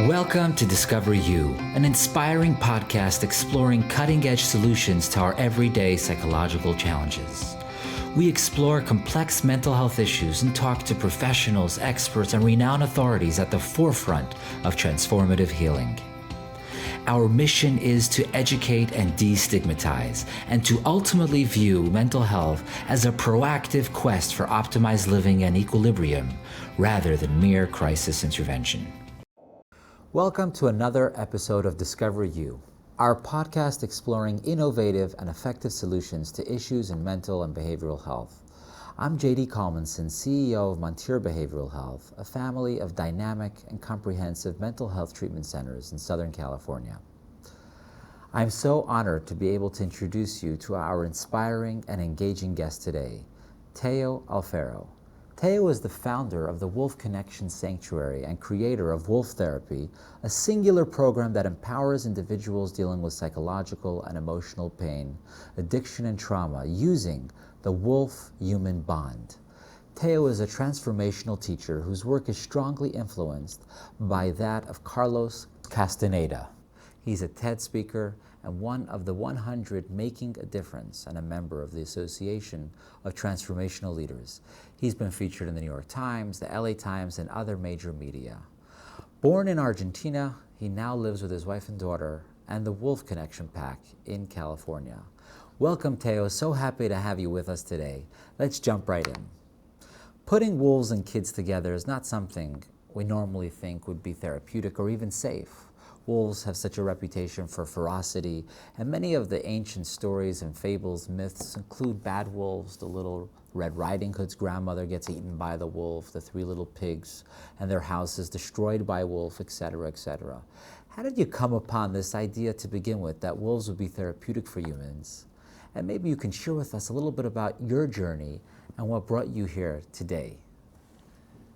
Welcome to Discover You, an inspiring podcast exploring cutting-edge solutions to our everyday psychological challenges. We explore complex mental health issues and talk to professionals, experts, and renowned authorities at the forefront of transformative healing. Our mission is to educate and destigmatize, and to ultimately view mental health as a proactive quest for optimized living and equilibrium, rather than mere crisis intervention. Welcome to another episode of Discover You, our podcast exploring innovative and effective solutions to issues in mental and behavioral health. I'm JD Kalmenson, CEO of Montare Behavioral Health, a family of dynamic and comprehensive mental health treatment centers in Southern California. I'm so honored to be able to introduce you to our inspiring and engaging guest today, Teo Alfero. Teo is the founder of the Wolf Connection Sanctuary and creator of Wolf Therapy, a singular program that empowers individuals dealing with psychological and emotional pain, addiction, and trauma using the wolf-human bond. Teo is a transformational teacher whose work is strongly influenced by that of Carlos Castaneda. He's a TED speaker and one of the 100 Making a Difference and a member of the Association of Transformational Leaders. He's been featured in the New York Times, the LA Times, and other major media. Born in Argentina, he now lives with his wife and daughter and the Wolf Connection Pack in California. Welcome, Teo. So happy to have you with us today. Let's jump right in. Putting wolves and kids together is not something we normally think would be therapeutic or even safe. Wolves have such a reputation for ferocity, and many of the ancient stories and fables, myths include bad wolves. The little Red Riding Hood's grandmother gets eaten by the wolf, the three little pigs and their house is destroyed by a wolf, etc., etc. How did you come upon this idea to begin with, that wolves would be therapeutic for humans? And maybe you can share with us a little bit about your journey and what brought you here today.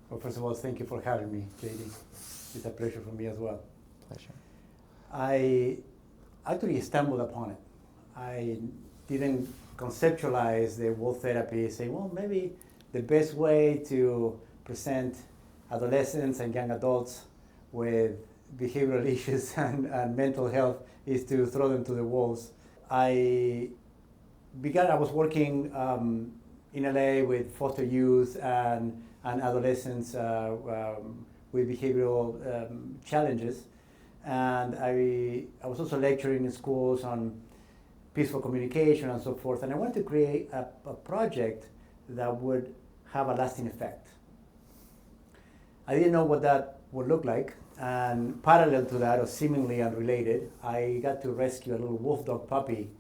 Well, first of all, thank you for having me, JD. It's a pleasure for me as well. Pleasure. I actually stumbled upon it. I didn't conceptualize the wolf therapy, saying, well, maybe the best way to present adolescents and young adults with behavioral issues and mental health is to throw them to the wolves. I was working in LA with foster youth and adolescents with behavioral challenges. And I was also lecturing in schools on peaceful communication and so forth. And I wanted to create a project that would have a lasting effect. I didn't know what that would look like. And parallel to that, or seemingly unrelated, I got to rescue a little wolf dog puppy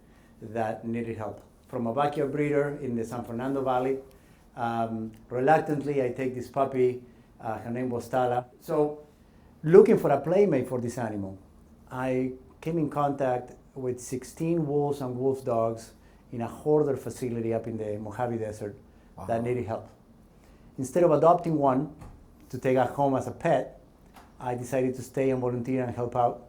that needed help from a backyard breeder in the San Fernando Valley. Reluctantly, I take this puppy. Her name was Tala. So, looking for a playmate for this animal, I came in contact with 16 wolves and wolf dogs in a hoarder facility up in the Mojave Desert. Wow. That needed help. Instead of adopting one to take at home as a pet, I decided to stay and volunteer and help out.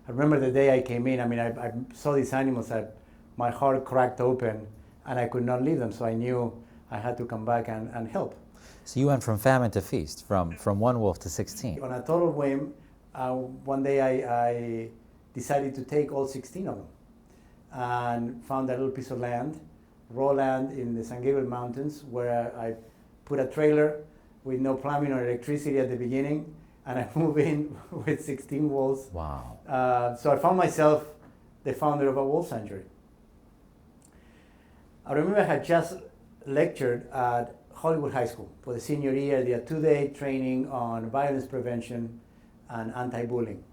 I remember the day I came in, I saw these animals that my heart cracked open and I could not leave them, so I knew I had to come back and help. So you went from famine to feast, from one wolf to 16. On a total whim, one day I decided to take all 16 of them and found a little piece of land, raw land in the San Gabriel Mountains, where I put a trailer with no plumbing or electricity at the beginning, and I moved in with 16 wolves. Wow. So I found myself the founder of a wolf sanctuary. I remember I had just lectured at Hollywood High School for the senior year. They had 2-day training on violence prevention and anti-bullying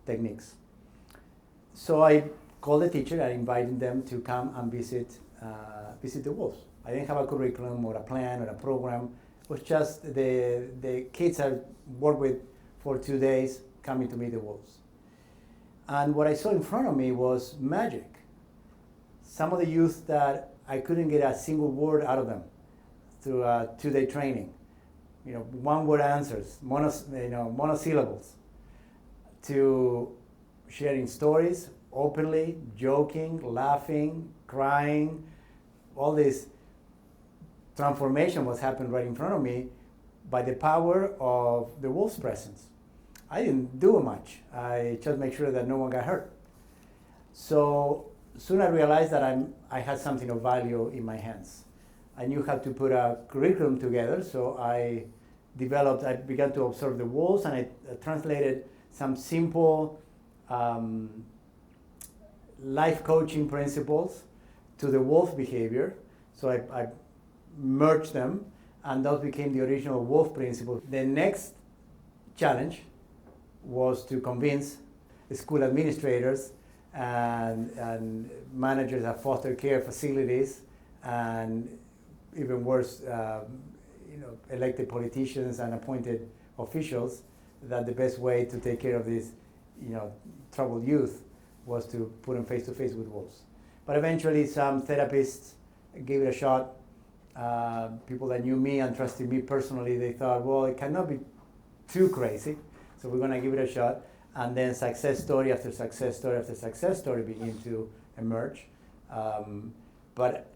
techniques. So I called the teacher and invited them to come and visit the wolves. I didn't have a curriculum or a plan or a program. It was just the kids I worked with for 2 days coming to meet the wolves. And what I saw in front of me was magic. Some of the youth that I couldn't get a single word out of them through a 2-day training. One-word answers, monosyllables, to sharing stories openly, joking, laughing, crying. All this transformation was happening right in front of me by the power of the wolf's presence. I didn't do much. I just make sure that no one got hurt. So soon I realized that I had something of value in my hands. I knew how to put a curriculum together, so I began to observe the wolves, and I translated some simple life coaching principles to the wolf behavior. So I merged them, and those became the original wolf principles. The next challenge was to convince school administrators and managers of foster care facilities, and even worse, elected politicians and appointed officials, that the best way to take care of these, troubled youth was to put them face to face with wolves. But eventually, some therapists gave it a shot. People that knew me and trusted me personally, they thought, well, it cannot be too crazy, so we're going to give it a shot. And then success story after success story after success story began to emerge. But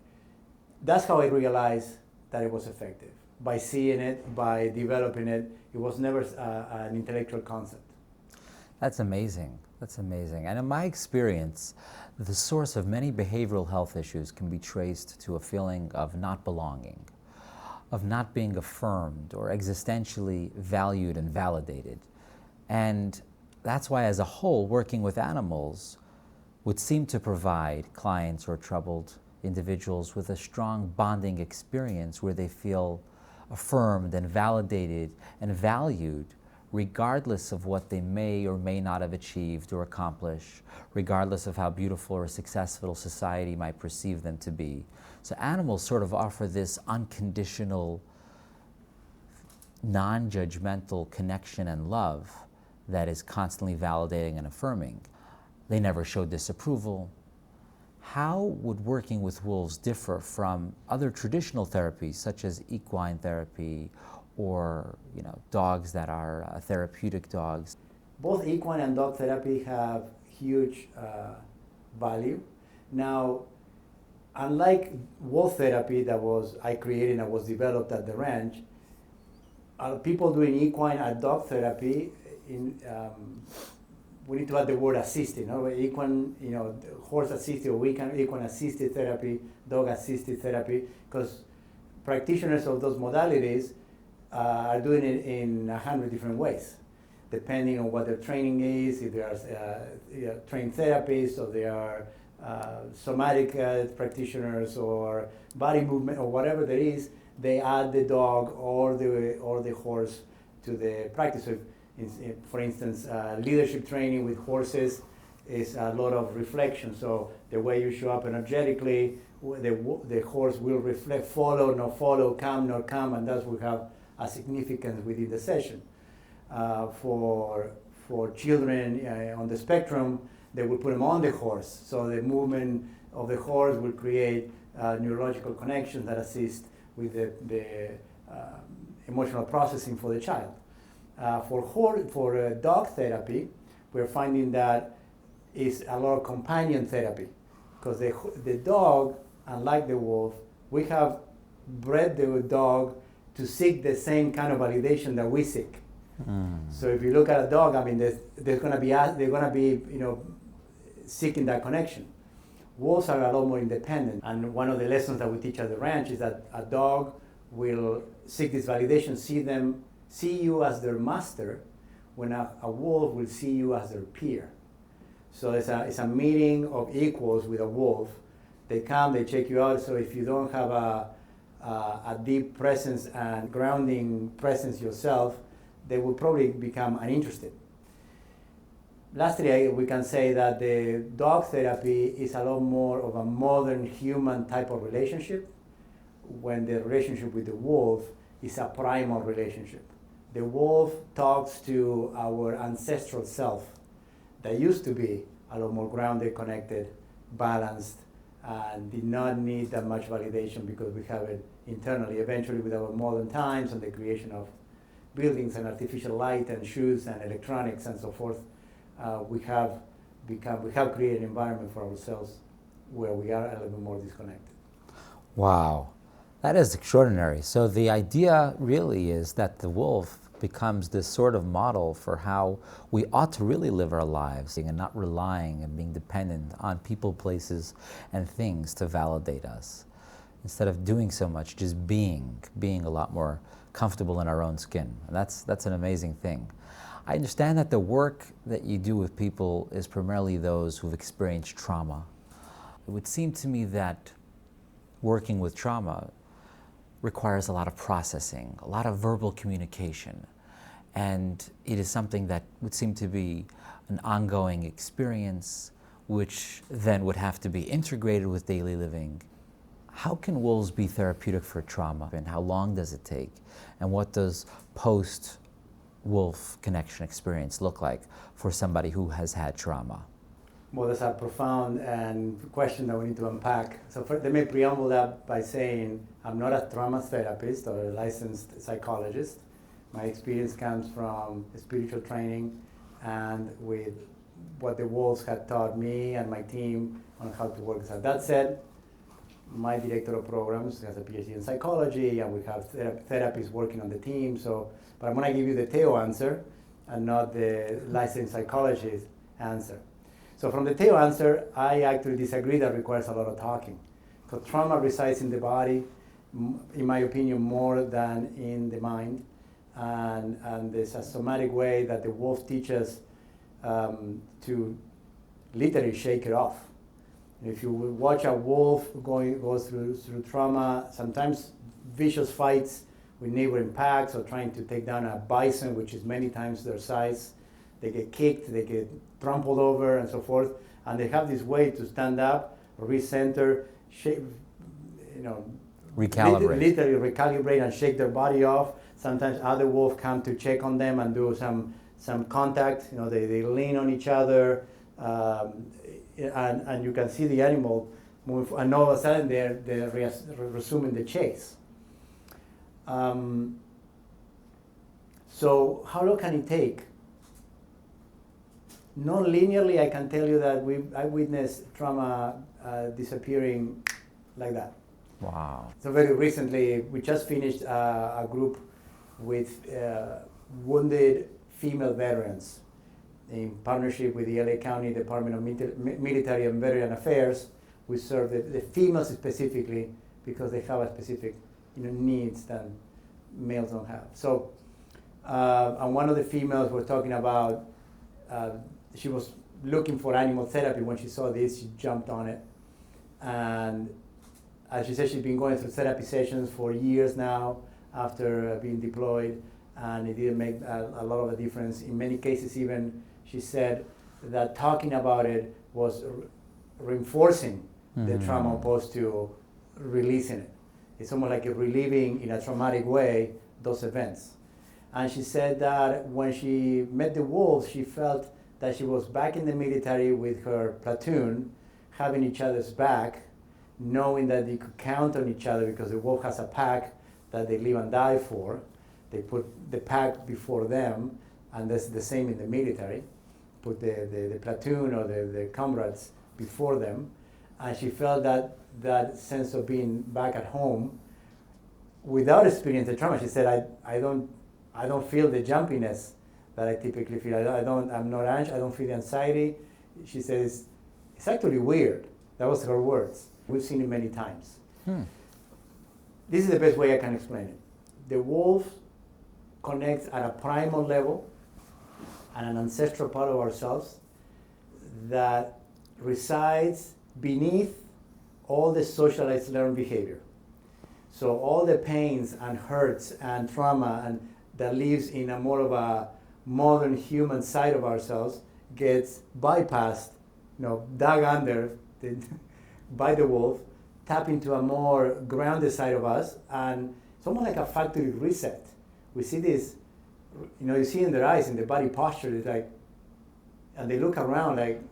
that's how I realized that it was effective. By seeing it, by developing it, it was never an intellectual concept. That's amazing. That's amazing. And in my experience, the source of many behavioral health issues can be traced to a feeling of not belonging, of not being affirmed or existentially valued and validated. And that's why, as a whole, working with animals would seem to provide clients or troubled individuals with a strong bonding experience where they feel affirmed and validated and valued, regardless of what they may or may not have achieved or accomplished, regardless of how beautiful or successful society might perceive them to be. So animals sort of offer this unconditional, non-judgmental connection and love that is constantly validating and affirming. They never show disapproval. How would working with wolves differ from other traditional therapies, such as equine therapy or dogs that are therapeutic dogs? Both equine and dog therapy have huge value. Now, unlike wolf therapy that I created and was developed at the ranch, people doing equine and dog therapy, we need to add the word assisted. Equine, horse assisted or equine assisted therapy, dog assisted therapy, because practitioners of those modalities are doing it in 100 different ways, depending on what their training is, if they are trained therapists, or they are somatic practitioners, or body movement, or whatever there is, they add the dog or the horse to the practice. So for instance, leadership training with horses is a lot of reflection. So the way you show up energetically, the horse will reflect, follow, not follow, come, not come, and that will have a significance within the session. For children on the spectrum, they will put them on the horse. So the movement of the horse will create neurological connections that assist with the emotional processing for the child. For dog therapy, we're finding that is a lot of companion therapy, because the dog, unlike the wolf, we have bred the dog to seek the same kind of validation that we seek. So if you look at a dog, they're going to be seeking that connection. Wolves are a lot more independent, and one of the lessons that we teach at the ranch is that a dog will seek this validation, see you as their master, when a wolf will see you as their peer. So it's a meeting of equals with a wolf. They come, they check you out. So if you don't have a deep presence and grounding presence yourself, they will probably become uninterested. Lastly, we can say that the dog therapy is a lot more of a modern human type of relationship, when the relationship with the wolf is a primal relationship. The wolf talks to our ancestral self that used to be a lot more grounded, connected, balanced, and did not need that much validation because we have it internally. Eventually, with our modern times and the creation of buildings and artificial light and shoes and electronics and so forth, we have created an environment for ourselves where we are a little bit more disconnected. Wow. That is extraordinary. So the idea really is that the wolf becomes this sort of model for how we ought to really live our lives and not relying and being dependent on people, places, and things to validate us. Instead of doing so much, just being a lot more comfortable in our own skin. And that's an amazing thing. I understand that the work that you do with people is primarily those who've experienced trauma. It would seem to me that working with trauma requires a lot of processing, a lot of verbal communication, and it is something that would seem to be an ongoing experience which then would have to be integrated with daily living. How can wolves be therapeutic for trauma, and how long does it take, and what does post-wolf connection experience look like for somebody who has had trauma? Well, that's a profound question that we need to unpack. So let me preamble that by saying I'm not a trauma therapist or a licensed psychologist. My experience comes from spiritual training and with what the wolves had taught me and my team on how to work. So that said, my director of programs has a PhD in psychology, and we have therapists working on the team. But I'm going to give you the Teo answer and not the licensed psychologist answer. So from the Teo answer, I actually disagree that requires a lot of talking. Because trauma resides in the body, in my opinion, more than in the mind. And there's a somatic way that the wolf teaches to literally shake it off. If you watch a wolf go through trauma, sometimes vicious fights with neighboring packs or trying to take down a bison, which is many times their size, they get kicked, they get trampled over, and so forth. And they have this way to stand up, recenter, shake, recalibrate. Literally recalibrate and shake their body off. Sometimes other wolves come to check on them and do some contact. They lean on each other, and you can see the animal move. And all of a sudden, they're resuming the chase. So how long can it take? Non-linearly, I can tell you that I witnessed trauma disappearing like that. Wow. So very recently, we just finished a group with wounded female veterans in partnership with the LA County Department of Military and Veteran Affairs. We serve the females specifically because they have a specific needs that males don't have. So, and one of the females was talking about she was looking for animal therapy. When she saw this, she jumped on it. And as she said, she's been going through therapy sessions for years now after being deployed, and it didn't make a lot of a difference. In many cases, even she said that talking about it was reinforcing the trauma opposed to releasing it. It's almost like reliving in a traumatic way those events. And she said that when she met the wolves, she felt that she was back in the military with her platoon, having each other's back, knowing that they could count on each other because the wolf has a pack that they live and die for. They put the pack before them, and that's the same in the military. Put the platoon or the comrades before them. And she felt that sense of being back at home without experiencing trauma. She said, I don't feel the jumpiness that I typically feel. I'm not anxious, I don't feel the anxiety. She says, it's actually weird. That was her words. We've seen it many times. This is the best way I can explain it. The wolf connects at a primal level and an ancestral part of ourselves that resides beneath all the socialized learned behavior. So all the pains and hurts and trauma and that lives in a more of a modern human side of ourselves gets bypassed, dug under by the wolf, tap into a more grounded side of us, and it's almost like a factory reset. We see this, you see in their eyes, in their body posture, it's like, and they look around like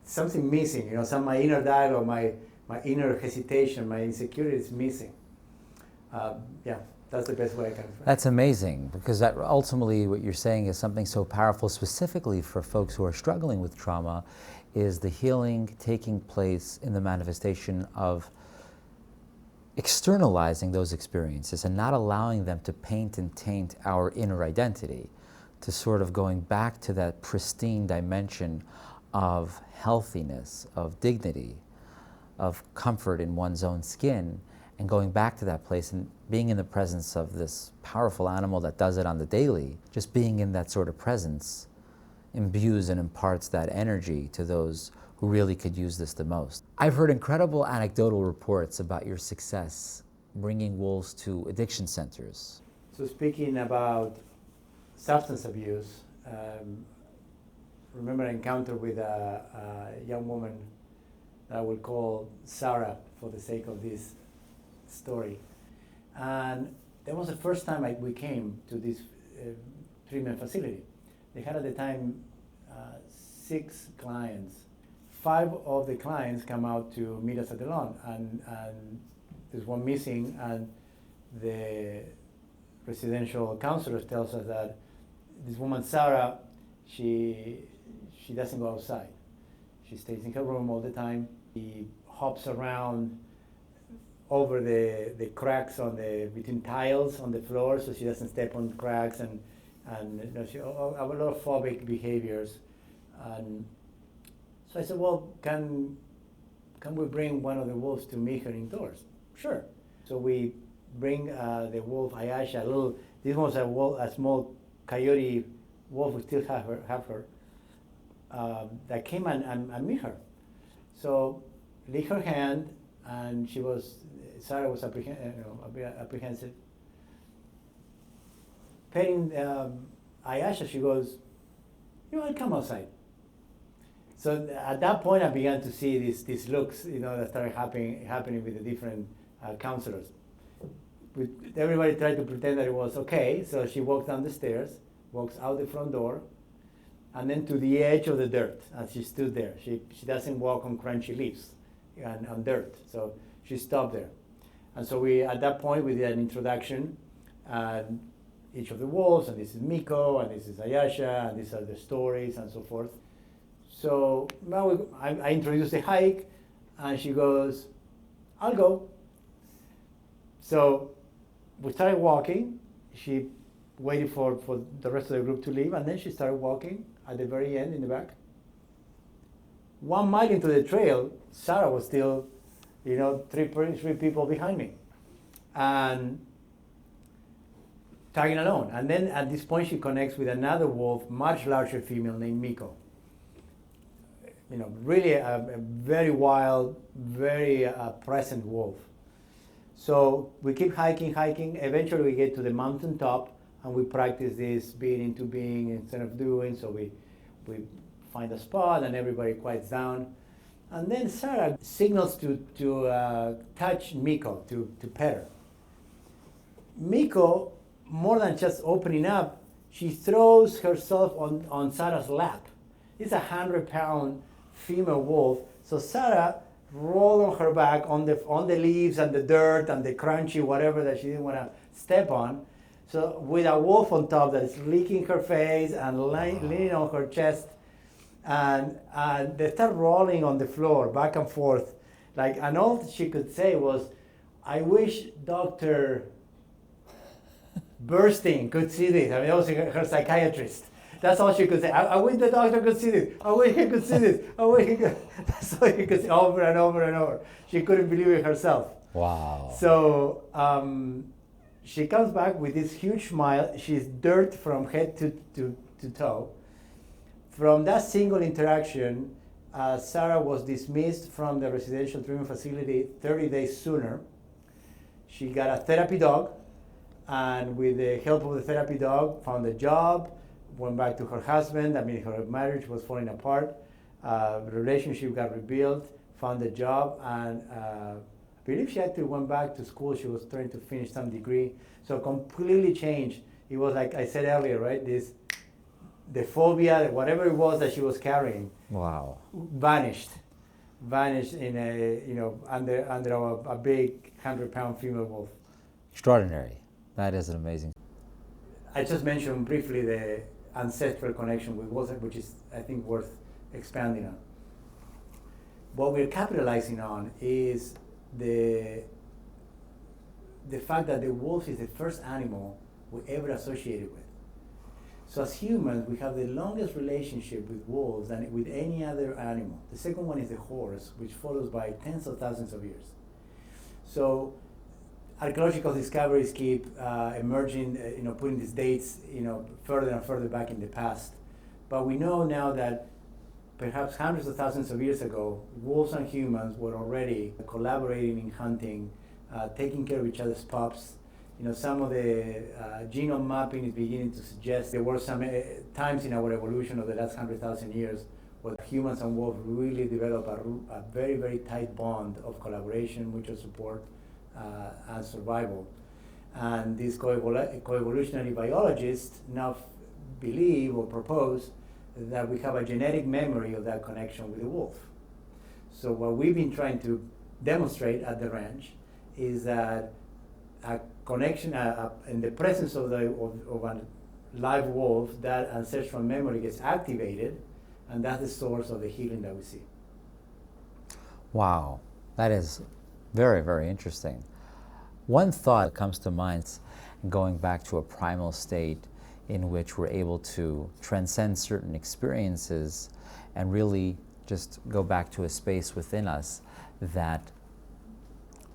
something missing, my inner dialogue, my inner hesitation, my insecurity is missing. That's the best way I can explain. That's amazing, because that ultimately what you're saying is something so powerful, specifically for folks who are struggling with trauma, is the healing taking place in the manifestation of externalizing those experiences and not allowing them to paint and taint our inner identity, to sort of going back to that pristine dimension of healthiness, of dignity, of comfort in one's own skin, and going back to that place and being in the presence of this powerful animal that does it on the daily. Just being in that sort of presence imbues and imparts that energy to those who really could use this the most. I've heard incredible anecdotal reports about your success bringing wolves to addiction centers. So speaking about substance abuse, remember an encounter with a young woman that I will call Sarah for the sake of this story. And that was the first time we came to this treatment facility. They had at the time 6 clients. 5 of the clients come out to meet us at the lawn, and there's one missing, and the residential counselor tells us that this woman, Sarah, she doesn't go outside. She stays in her room all the time. She hops around over the cracks between tiles on the floor, so she doesn't step on cracks, and she have a lot of phobic behaviors. And so I said, well, can we bring one of the wolves to meet her indoors? Sure. So we bring the wolf Ayasha. This was a small coyote wolf. We still have her. That came and meet her. So lick her hand, and Sarah was apprehensive. Petting Ayasha, she goes, I'll come outside. So at that point, I began to see these looks, that started happening with the different counselors. Everybody tried to pretend that it was okay. So she walks down the stairs, walks out the front door, and then to the edge of the dirt, and she stood there. She doesn't walk on crunchy leaves and on dirt, so she stopped there. And so at that point, we did an introduction, and each of the wolves, and this is Miko, and this is Ayasha, and these are the stories, and so forth. So now I introduced the hike, and she goes, I'll go. So we started walking. She waited for the rest of the group to leave, and then she started walking at the very end in the back. 1 mile into the trail, Sarah was still, three people behind me, and tagging along. And then at this point, she connects with another wolf, much larger female named Miko. Really a very wild, very present wolf. So we keep hiking. Eventually we get to the mountain top, and we practice this being into being instead of doing. So we find a spot, and everybody quiets down. And then Sarah signals to touch Miko, to pet her. Miko, more than just opening up, she throws herself on Sarah's lap. It's a 100-pound female wolf. So Sarah rolled on her back on the leaves and the dirt and the crunchy whatever that she didn't want to step on. So with a wolf on top that is licking her face and leaning on her chest, and they start rolling on the floor back and forth. And all she could say was, I wish Dr. Burstein could see this. I mean, that was her psychiatrist. That's all she could say. I wish the doctor could see this. I wish he could see this. I wish he could. That's all she could say over and over and over. She couldn't believe it herself. Wow. So she comes back with this huge smile. She's dirt from head to toe. From that single interaction, Sarah was dismissed from the residential treatment facility 30 days sooner. She got a therapy dog, and with the help of the therapy dog, found a job, went back to her husband. I mean, her marriage was falling apart. The relationship got rebuilt, found a job, and I believe she actually went back to school. She was trying to finish some degree. So completely changed. It was like I said earlier, right? The phobia, whatever it was that she was carrying, wow, vanished in under a big 100-pound female wolf. Extraordinary. That is an amazing. I just mentioned briefly the ancestral connection with wolves, which is, I think, worth expanding on. What we're capitalizing on is the the fact that the wolf is the first animal we ever associated with. So as humans, we have the longest relationship with wolves than with any other animal. The second one is the horse, which follows by tens of thousands of years. So archaeological discoveries keep emerging, putting these dates, further and further back in the past. But we know now that perhaps hundreds of thousands of years ago, wolves and humans were already collaborating in hunting, taking care of each other's pups. Some of the genome mapping is beginning to suggest there were some times in our evolution of the last 100,000 years where humans and wolves really developed a very, very tight bond of collaboration, mutual support, and survival. And these coevolutionary biologists now believe or propose that we have a genetic memory of that connection with the wolf. So what we've been trying to demonstrate at the ranch is that a connection in the presence of a live wolf, that ancestral memory gets activated, and that's the source of the healing that we see. Wow, that is very, very interesting. One thought that comes to mind, going back to a primal state in which we're able to transcend certain experiences and really just go back to a space within us that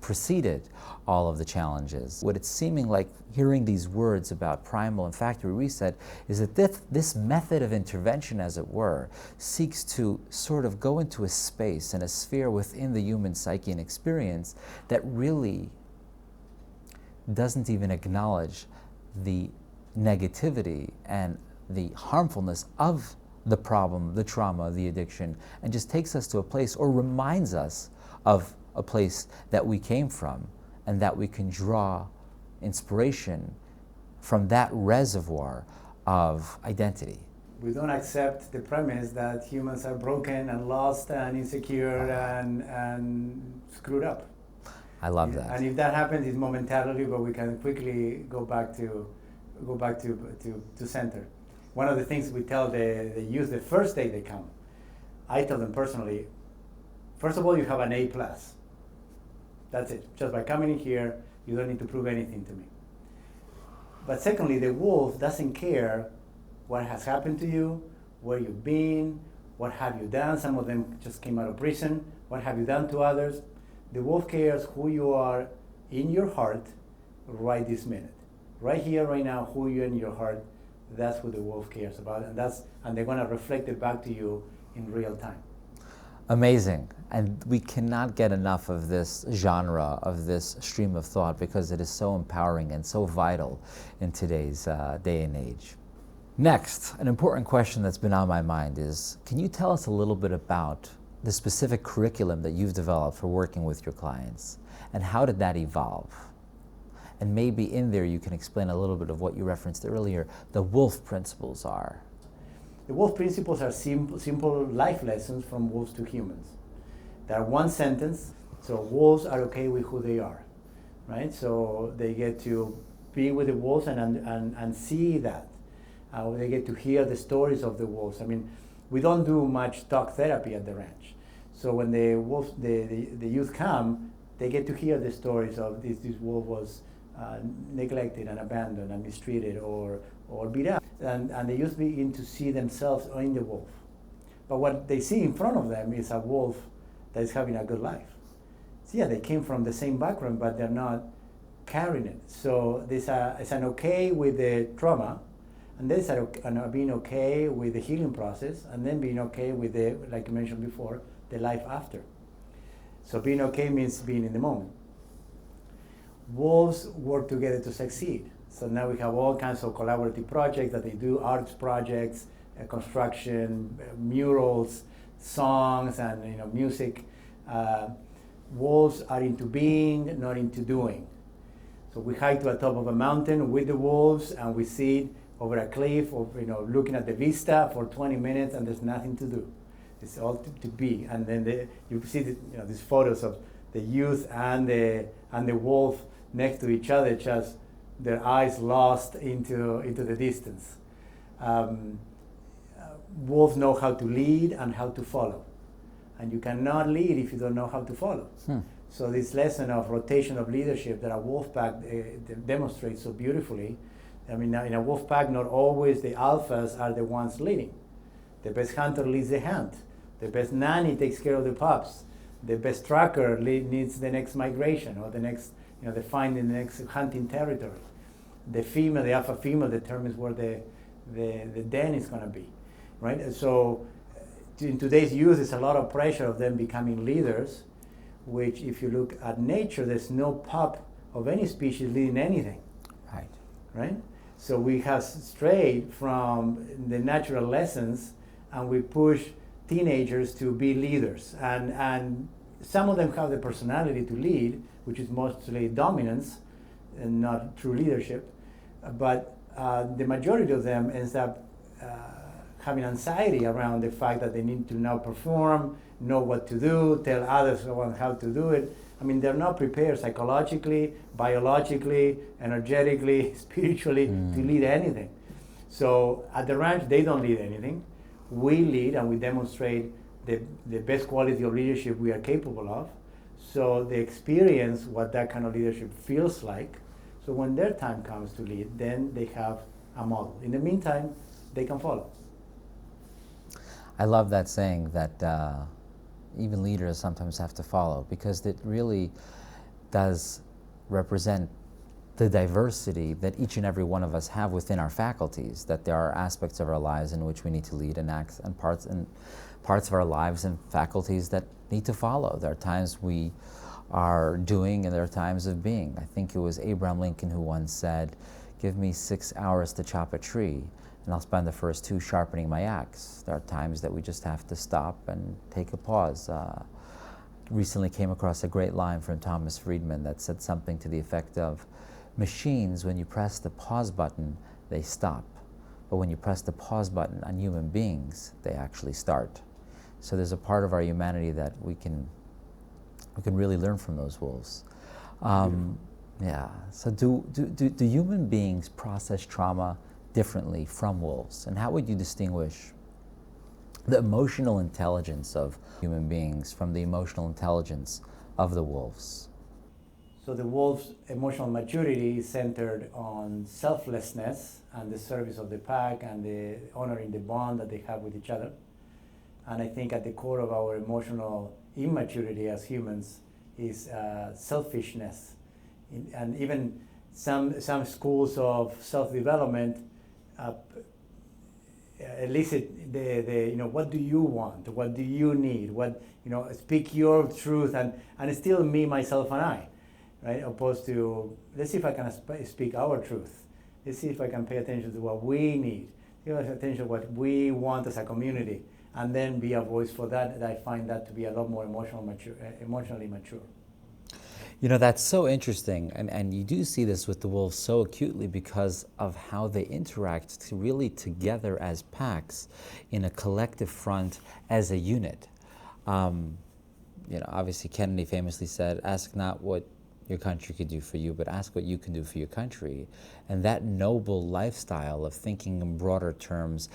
preceded all of the challenges. What it's seeming like hearing these words about primal and factory reset is that this method of intervention, as it were, seeks to sort of go into a space and a sphere within the human psyche and experience that really doesn't even acknowledge the negativity and the harmfulness of the problem, the trauma, the addiction, and just takes us to a place or reminds us of a place that we came from and that we can draw inspiration from that reservoir of identity. We don't accept the premise that humans are broken and lost and insecure and screwed up. I love that. And if that happens, it's momentarily, but we can quickly go back to center. One of the things we tell the youth the first day they come, I tell them personally, first of all, you have an A+. That's it. Just by coming in here, you don't need to prove anything to me. But secondly, the wolf doesn't care what has happened to you, where you've been, what have you done. Some of them just came out of prison. What have you done to others? The wolf cares who you are in your heart right this minute. Right here, right now, who you are in your heart, that's what the wolf cares about. And they're going to reflect it back to you in real time. Amazing. And we cannot get enough of this genre, of this stream of thought, because it is so empowering and so vital in today's day and age. Next, an important question that's been on my mind is, can you tell us a little bit about the specific curriculum that you've developed for working with your clients, and how did that evolve? And maybe in there you can explain a little bit of what you referenced earlier, the wolf principles are. The wolf principles are simple life lessons from wolves to humans. They are one sentence, so wolves are okay with who they are, right? So they get to be with the wolves and see that. They get to hear the stories of the wolves. I mean, we don't do much talk therapy at the ranch. So when the youth come, they get to hear the stories of this wolf was neglected and abandoned and mistreated or beat up. And the youth begin to see themselves in the wolf. But what they see in front of them is a wolf that is having a good life. So yeah, they came from the same background, but they're not carrying it. So there's an okay with the trauma, and there's being okay with the healing process, and then being okay with the, like you mentioned before, the life after. So being okay means being in the moment. Wolves work together to succeed. So now we have all kinds of collaborative projects that they do, arts projects, construction, murals, songs, and music. Wolves are into being, not into doing. So we hike to the top of a mountain with the wolves, and we sit over a cliff, or looking at the vista for 20 minutes, and there's nothing to do. It's all to be. And then you see these photos of the youth and the wolf next to each other, just their eyes lost into the distance. Wolves know how to lead and how to follow. And you cannot lead if you don't know how to follow. So this lesson of rotation of leadership that a wolf pack demonstrates so beautifally. I mean, in a wolf pack, not always the alphas are the ones leading. The best hunter leads the hunt. The best nanny takes care of the pups. The best tracker needs the next migration or the next, they find the next hunting territory. The female, the alpha female, determines where the den is going to be, right? And so in today's youth, there's a lot of pressure of them becoming leaders, which if you look at nature, there's no pup of any species leading anything. Right? So we have strayed from the natural lessons, and we push teenagers to be leaders. And some of them have the personality to lead, which is mostly dominance and not true leadership. But the majority of them ends up having anxiety around the fact that they need to now perform, know what to do, tell others how to do it. I mean, they're not prepared psychologically, biologically, energetically, spiritually to lead anything. So at the ranch, they don't lead anything. We lead and we demonstrate the best quality of leadership we are capable of. So they experience what that kind of leadership feels like. So when their time comes to lead, then they have a model. In the meantime, they can follow. I love that saying that even leaders sometimes have to follow, because it really does represent the diversity that each and every one of us have within our faculties, that there are aspects of our lives in which we need to lead and act, and parts of our lives and faculties that need to follow. There are times we are doing and there are times of being. I think it was Abraham Lincoln who once said, "Give me 6 hours to chop a tree, and I'll spend the first 2 sharpening my axe." There are times that we just have to stop and take a pause. Recently came across a great line from Thomas Friedman that said something to the effect of, "Machines, when you press the pause button, they stop. But when you press the pause button on human beings, they actually start." So there's a part of our humanity that we can really learn from those wolves. Yeah. So do human beings process trauma differently from wolves? And how would you distinguish the emotional intelligence of human beings from the emotional intelligence of the wolves? So the wolf's emotional maturity is centered on selflessness and the service of the pack and the honoring the bond that they have with each other. And I think at the core of our emotional immaturity as humans is selfishness. And even some schools of self-development elicit the what do you want? What do you need? Speak your truth and it's still me, myself, and I, right? Opposed to, let's see if I can speak our truth. Let's see if I can pay attention to what we need. Pay attention to what we want as a community, and then be a voice for that. And I find that to be a lot more emotionally mature. That's so interesting, and you do see this with the wolves so acutely because of how they interact together as packs in a collective front as a unit. Obviously Kennedy famously said, "Ask not what your country could do for you, but ask what you can do for your country." And that noble lifestyle of thinking in broader terms,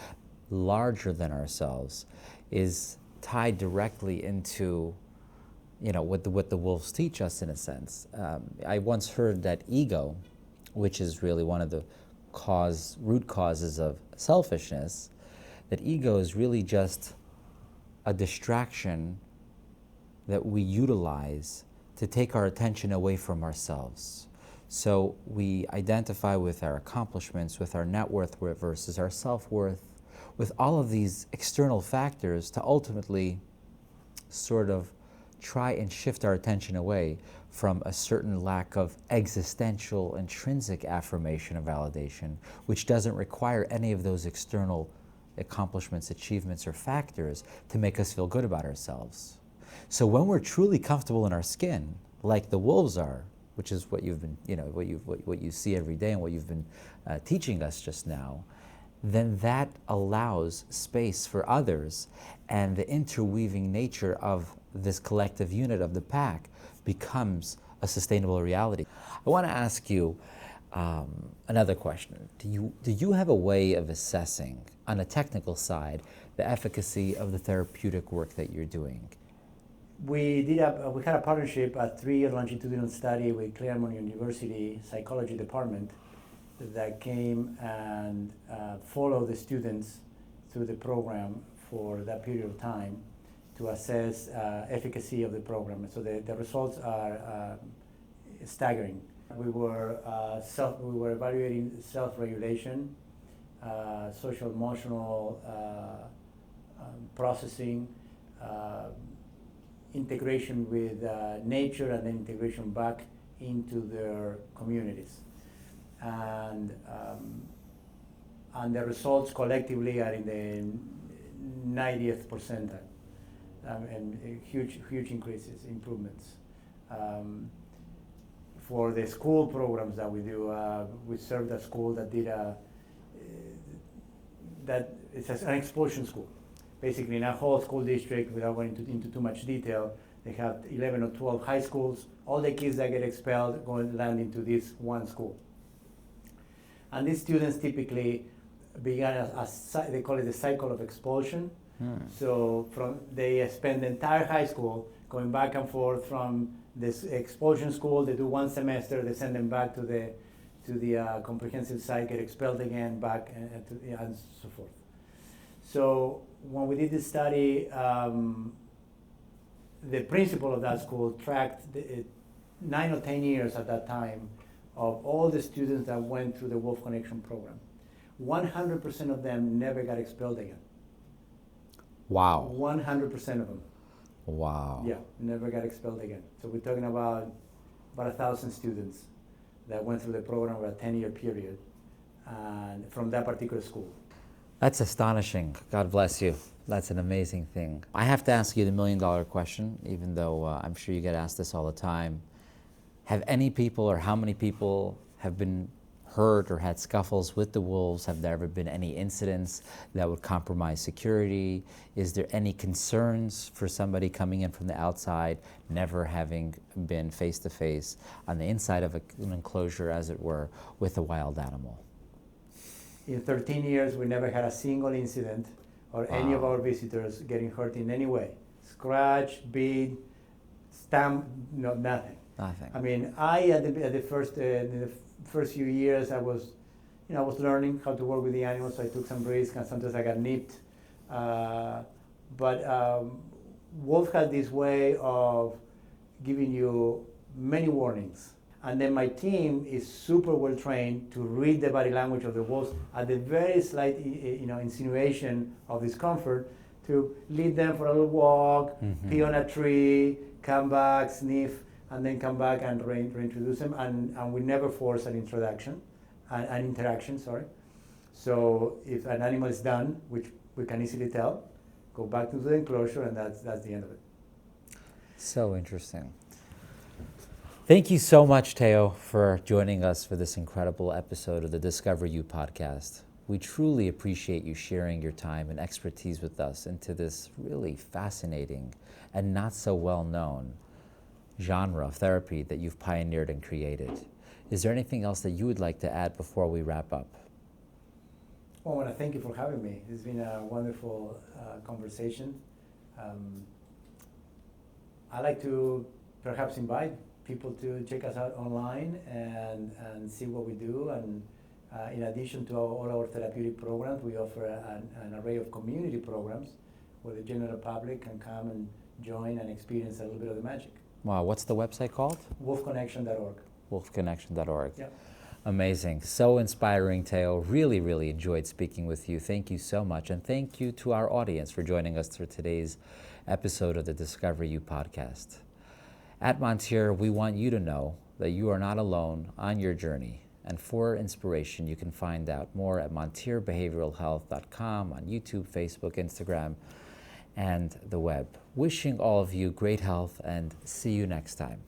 larger than ourselves, is tied directly into what the wolves teach us, in a sense. I once heard that ego, which is really one of the root causes of selfishness, that ego is really just a distraction that we utilize to take our attention away from ourselves. So we identify with our accomplishments, with our net worth versus our self-worth, with all of these external factors to ultimately sort of try and shift our attention away from a certain lack of existential, intrinsic affirmation and validation, which doesn't require any of those external accomplishments, achievements, or factors to make us feel good about ourselves. So when we're truly comfortable in our skin, like the wolves are, which is what you've been, what you see every day and what you've been teaching us just now, then that allows space for others, and the interweaving nature of this collective unit of the pack becomes a sustainable reality. I want to ask you another question. Do you have a way of assessing, on a technical side, the efficacy of the therapeutic work that you're doing? we had a partnership, a 3-year longitudinal study with Claremont University Psychology Department that came and followed the students through the program for that period of time to assess efficacy of the program. So the results are staggering. We were evaluating self-regulation, social emotional processing, integration with nature, and then integration back into their communities. And the results collectively are in the 90th percentile, and huge increases, improvements. For the school programs that we do, we served a school that did it's an expulsion school. Basically, in a whole school district, without going into too much detail, they have 11 or 12 high schools. All the kids that get expelled land into this one school. And these students typically began they call it the cycle of expulsion. So they spend the entire high school going back and forth from this expulsion school. They do 1 semester, they send them back to the comprehensive site, get expelled again, back, and so forth. So when we did this study, the principal of that school tracked 9 or 10 years at that time of all the students that went through the Wolf Connection program. 100% of them never got expelled again. Wow. 100% of them. Wow. Yeah, never got expelled again. So we're talking about 1,000 students that went through the program over a 10-year period, and from that particular school. That's astonishing. God bless you. That's an amazing thing. I have to ask you the $1 million question, even though I'm sure you get asked this all the time. Have any people, or how many people, have been hurt or had scuffles with the wolves? Have there ever been any incidents that would compromise security? Is there any concerns for somebody coming in from the outside, never having been face to face on the inside of an enclosure, as it were, with a wild animal? In 13 years, we never had a single incident or any of our visitors getting hurt in any way. Scratch, beat, stamp, no, nothing. Nothing. I mean, in the first few years, I was learning how to work with the animals, so I took some risks, and sometimes I got nipped. But Wolf had this way of giving you many warnings. And then my team is super well trained to read the body language of the wolves at the very slight insinuation of discomfort, to lead them for a little walk, pee on a tree, come back, sniff, and then come back and reintroduce them. And we never force an interaction. So if an animal is done, which we can easily tell, go back to the enclosure, and that's the end of it. So interesting. Thank you so much, Teo, for joining us for this incredible episode of the Discover You podcast. We truly appreciate you sharing your time and expertise with us into this really fascinating and not so well known genre of therapy that you've pioneered and created. Is there anything else that you would like to add before we wrap up? Well, I want to thank you for having me. It's been a wonderful conversation. I like to perhaps invite people to check us out online and see what we do. And in addition to all our therapeutic programs, we offer an array of community programs where the general public can come and join and experience a little bit of the magic. Wow, what's the website called? wolfconnection.org. wolfconnection.org. Yep. Amazing. So inspiring, Teo. Really, really enjoyed speaking with you. Thank you so much. And thank you to our audience for joining us for today's episode of the Discover You podcast. At Montare, we want you to know that you are not alone on your journey. And for inspiration, you can find out more at montarebehavioralhealth.com, on YouTube, Facebook, Instagram, and the web. Wishing all of you great health, and see you next time.